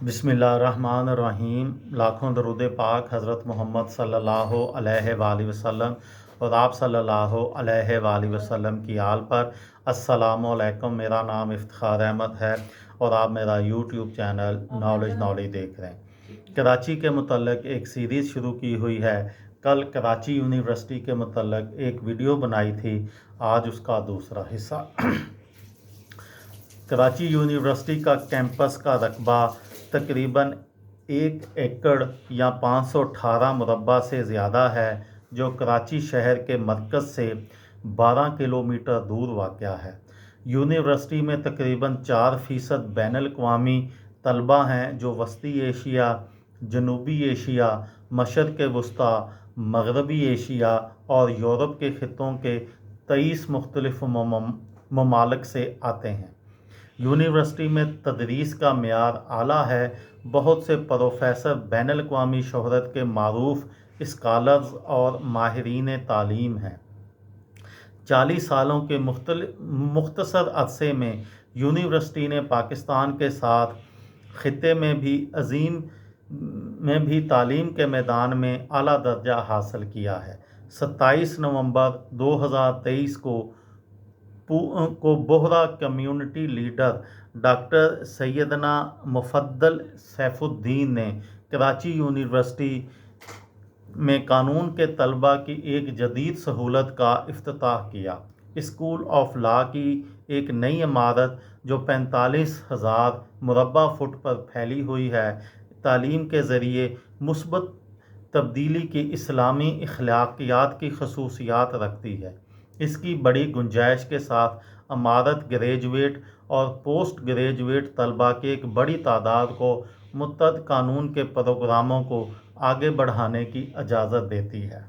बिस्मिल्लाहिर्रहमानिर्रहीम। लाखों दरूद पाक हज़रत मोहम्मद सल्लल्लाहु अलैहि वसल्लम और आप सल्लल्लाहु अलैहि वसल्लम की आल पर। अस्सलामु अलैकुम। मेरा नाम इफ्तिखार अहमद है और आप मेरा यूट्यूब चैनल नॉलेज देख रहे हैं। कराची के मुतल्लिक़ एक सीरीज़ शुरू की हुई है। कल कराची यूनिवर्सिटी के मुतल्लिक़ एक वीडियो बनाई थी, आज उसका दूसरा हिस्सा। कराची यूनिवर्सिटी का कैंपस का रकबा तकरीबन 1 एकड़ या 518 मुरब्बा से ज़्यादा है, जो कराची शहर के मरकज़ से 12 किलोमीटर दूर वाक़या है। यूनिवर्सिटी में तकरीबन 4% बैनुल-अक़वामी तलबा हैं, जो वस्ती एशिया, जनूबी एशिया, मशरिक़ वस्ता, मग़रबी एशिया और यूरोप के ख़ित्तों के 23 मुख्तलिफ़ ममालिक से आते हैं। यूनिवर्सिटी में तदरीस का मेयार आला है। बहुत से प्रोफेसर बैनुल-अक़वामी शोहरत के मारूफ स्कॉलर्स और माहिरीन तालीम हैं। 40 सालों के मुख्तसर अरसे में यूनिवर्सिटी ने पाकिस्तान के साथ ख़ित्ते में भी तालीम के मैदान में आला दर्जा हासिल किया है। 27 नवंबर 2023 को Bohra community leader doctor Syedna Mufaddal Saifuddin ने कराची यूनिवर्सिटी में कानून के तलबा की एक जदीद सहूलत का इफ्तिताह किया। स्कूल ऑफ लॉ की एक नई इमारत जो 45,000 मुरब्बा फुट पर फैली हुई है, तालीम के ज़रिए मुस्बत तब्दीली की इस्लामी अखलाकियात की खसूसियात रखती है। इसकी बड़ी गुंजाइश के साथ इमारत ग्रेजुएट और पोस्ट ग्रेजुएट तलबा की एक बड़ी तादाद को मुतअद्दिद कानून के प्रोग्रामों को आगे बढ़ाने की इजाज़त देती है।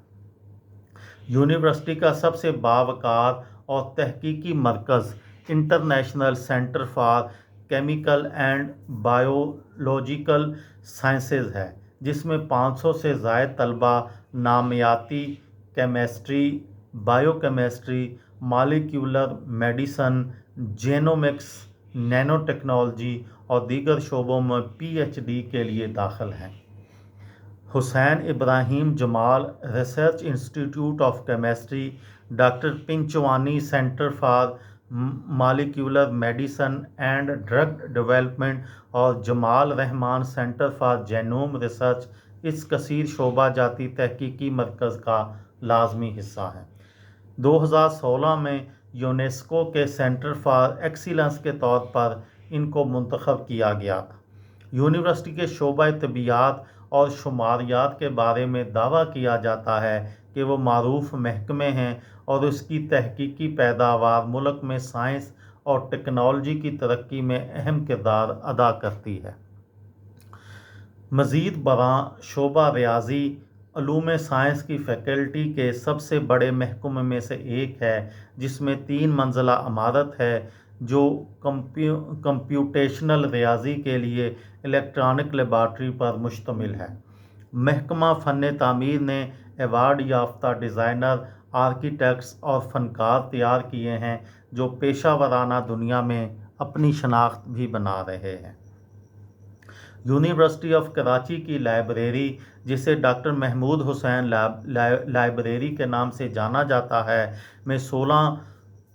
यूनिवर्सिटी का सबसे बावकार और तहकीकी मरकज़ international centre for chemical and biological sciences है, जिसमें 500 से ज़ायद तलबा नामियाती chemistry, biochemistry, molecular medicine, genomics, nano technology और दीगर शोबों में PhD के लिए दाखिल हैं। Hussain Ebrahim Jamal research institute of chemistry, doctor Panjwani centre for molecular medicine and drug development और Jamal Rahman centre for genome research इस कसीर शोबा जाती तहकीकी मरकज़ का लाजमी हिस्सा है। 2016 में यूनेस्को के सेंटर फॉर एक्सीलेंस के तौर पर इनको मुंतखब किया गया था। यूनिवर्सिटी के शोबा तबियात और शुमारियात के बारे में दावा किया जाता है कि वो मारूफ महकमे हैं और उसकी तहकीकी पैदावार मुल्क में साइंस और टेक्नोलॉजी की तरक्की में अहम किरदार अदा करती है। मज़ीद बरां शोबा रियाजी उलूम साइंस की फ़ैकल्टी के सबसे बड़े महकमे में से एक है, जिसमें 3 मंजिला इमारत है जो कंप्यूटेशनल रियाजी के लिए इलेक्ट्रॉनिक लेबॉरेटरी पर मुश्तमिल है। महकमा फ़न तामीर ने एवार्ड याफ्ता डिज़ाइनर, आर्किटेक्ट्स और फ़नकार तैयार किए हैं, जो पेशा वराना दुनिया में अपनी शनाख्त भी बना रहे हैं। यूनिवर्सिटी ऑफ कराची की लाइब्रेरी, जिसे डॉक्टर महमूद हुसैन लाइब्रेरी के नाम से जाना जाता है, में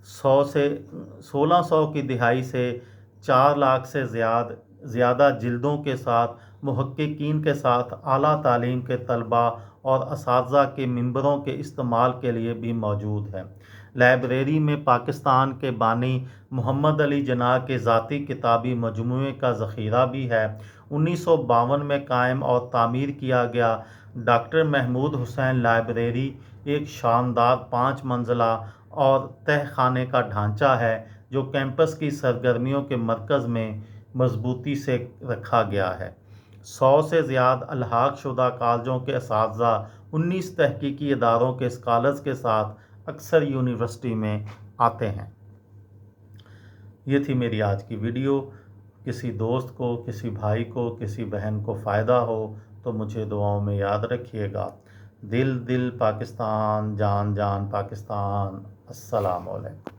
1600 की दिहाई से 4 लाख से ज़्यादा जिल्दों के साथ मुहक्किकीन के साथ आला तालीम के तलबा और असातिज़ा के मेंबरों के इस्तेमाल के लिए भी मौजूद है। लाइब्रेरी में पाकिस्तान के बानी मोहम्मद अली जिन्ना के ज़ाती किताबी मजमूए का ज़ख़ीरा भी है। 1952 में कायम और तामीर किया गया डॉक्टर महमूद हुसैन लाइब्रेरी एक शानदार 5 मंजिला और तहखाने का ढांचा है, जो कैंपस की सरगर्मियों के मरकज़ में मजबूती से रखा गया है। 100 से ज़्यादा अलहाक शुदा कॉलेजों के असातिज़ा 19 तहकीकी इदारों के स्कॉलर्स के साथ अक्सर यूनिवर्सिटी में आते हैं। ये थी मेरी आज की वीडियो। किसी दोस्त को, किसी भाई को, किसी बहन को फ़ायदा हो तो मुझे दुआओं में याद रखिएगा। दिल दिल पाकिस्तान, जान जान पाकिस्तान। अस्सलाम वालेकुम।